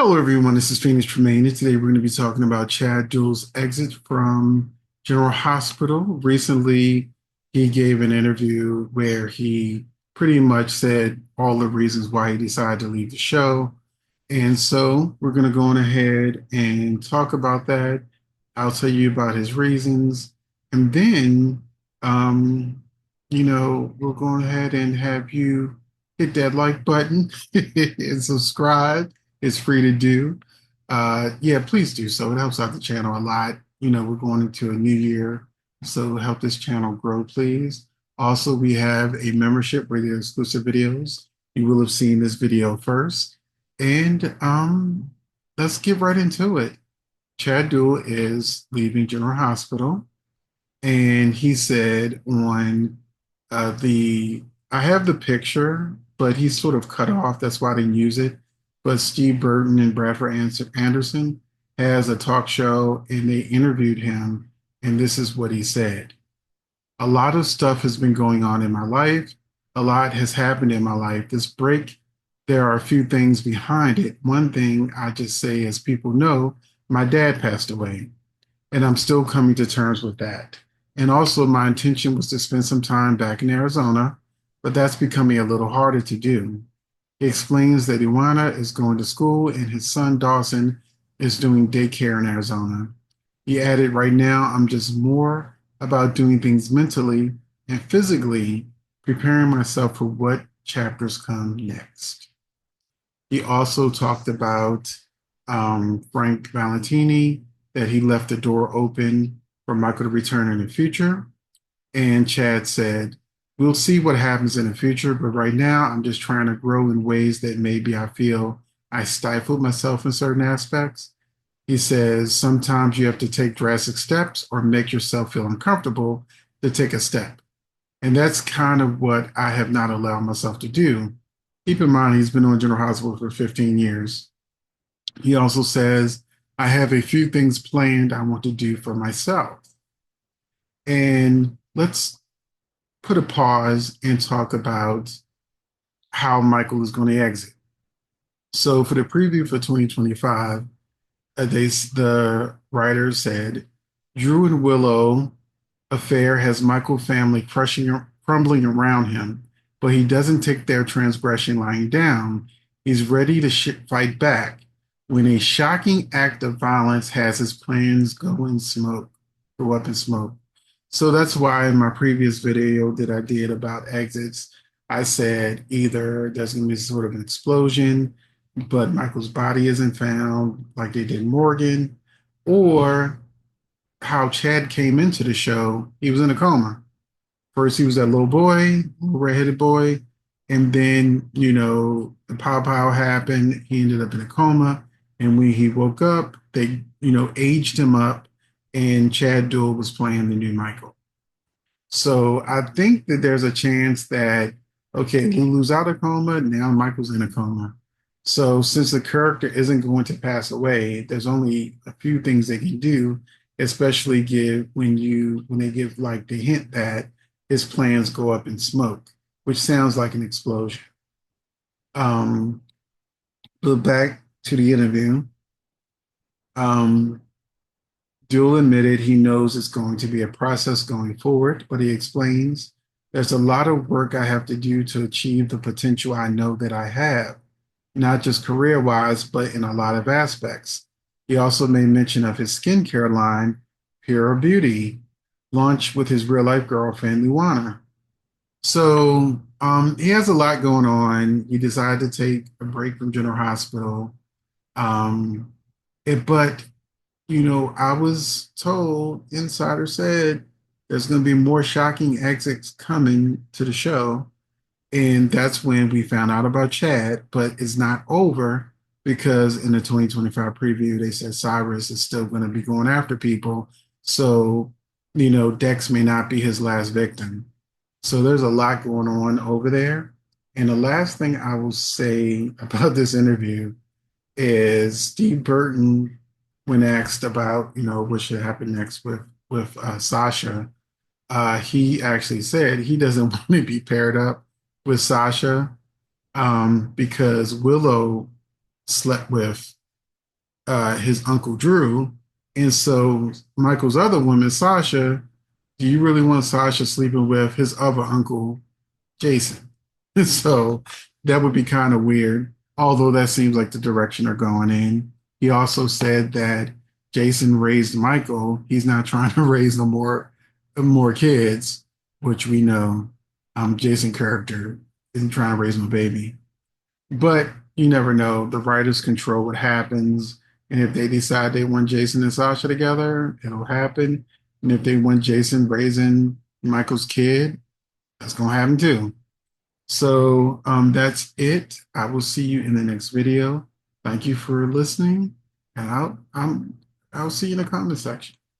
Hello, everyone. This is Phoenix Tremaine, and today we're going to be talking about Chad Duell's exit from General Hospital. Recently, he gave an interview where he pretty much said all the reasons why he decided to leave the show. And so we're going to go on ahead and talk about that. I'll tell you about his reasons. And then, um, we'll go ahead and have you hit that like button and subscribe. It's free to do. Yeah, please do so. It helps out the channel a lot. We're going into a new year, so help this channel grow, please. Also, we have a membership where there are exclusive videos. You will have seen this video first. And let's get right into it. Chad Duell is leaving General Hospital, and he said on the I have the picture, but he's sort of cut off. That's why I didn't use it. But Steve Burton and Bradford Anderson has a talk show, and they interviewed him, and this is what he said. A lot of stuff has been going on in my life. A lot has happened in my life. This break, there are a few things behind it. One thing I just say, as people know, my dad passed away, and I'm still coming to terms with that. And also, my intention was to spend some time back in Arizona, but that's becoming a little harder to do. He explains that Iwana is going to school and his son Dawson is doing daycare in Arizona. He added, right now, I'm just more about doing things mentally and physically, preparing myself for what chapters come next. He also talked about Frank Valentini, that he left the door open for Michael to return in the future. And Chad said, we'll see what happens in the future, but right now I'm just trying to grow in ways that maybe I feel I stifled myself in certain aspects. He says, sometimes you have to take drastic steps or make yourself feel uncomfortable to take a step. And that's kind of what I have not allowed myself to do. Keep in mind, he's been on General Hospital for 15 years. He also says, I have a few things planned I want to do for myself. And let's put a pause and talk about how Michael is going to exit. So for the preview for 2025, the writer said, Drew and Willow affair has Michael family crumbling around him, but he doesn't take their transgression lying down. He's ready to fight back when a shocking act of violence has his plans go up in smoke. So that's why in my previous video that I did about exits, I said either there's going to be sort of an explosion, but Michael's body isn't found like they did Morgan, or how Chad came into the show, he was in a coma. First, he was that little boy, little redheaded boy, and then, the pow pow happened. He ended up in a coma. And when he woke up, they, aged him up, and Chad Duell was playing the new Michael. So I think that there's a chance that, okay, Lulu's out of coma, now Michael's in a coma. So since the character isn't going to pass away, there's only a few things they can do, especially give when they give like the hint that his plans go up in smoke, which sounds like an explosion. Um, but back to the interview. Um, Duell admitted he knows it's going to be a process going forward, but he explains, there's a lot of work I have to do to achieve the potential I know that I have, not just career-wise, but in a lot of aspects. He also made mention of his skincare line, Pure Beauty, launched with his real-life girlfriend, Luana. So he has a lot going on. He decided to take a break from General Hospital. Um, but I was told, insider said, there's going to be more shocking exits coming to the show. And that's when we found out about Chad, but it's not over because in the 2025 preview, they said Cyrus is still going to be going after people. So, Dex may not be his last victim. So there's a lot going on over there. And the last thing I will say about this interview is Steve Burton, when asked about, what should happen next with Sasha, he actually said he doesn't want to be paired up with Sasha because Willow slept with his uncle Drew. And so Michael's other woman, Sasha, do you really want Sasha sleeping with his other uncle, Jason? So that would be kind of weird, although that seems like the direction they're going in. He also said that Jason raised Michael. He's not trying to raise no more kids, which we know Jason character isn't trying to raise my baby. But you never know. The writers control what happens. And if they decide they want Jason and Sasha together, it'll happen. And if they want Jason raising Michael's kid, that's going to happen too. So that's it. I will see you in the next video. Thank you for listening. And I'll see you in the comment section.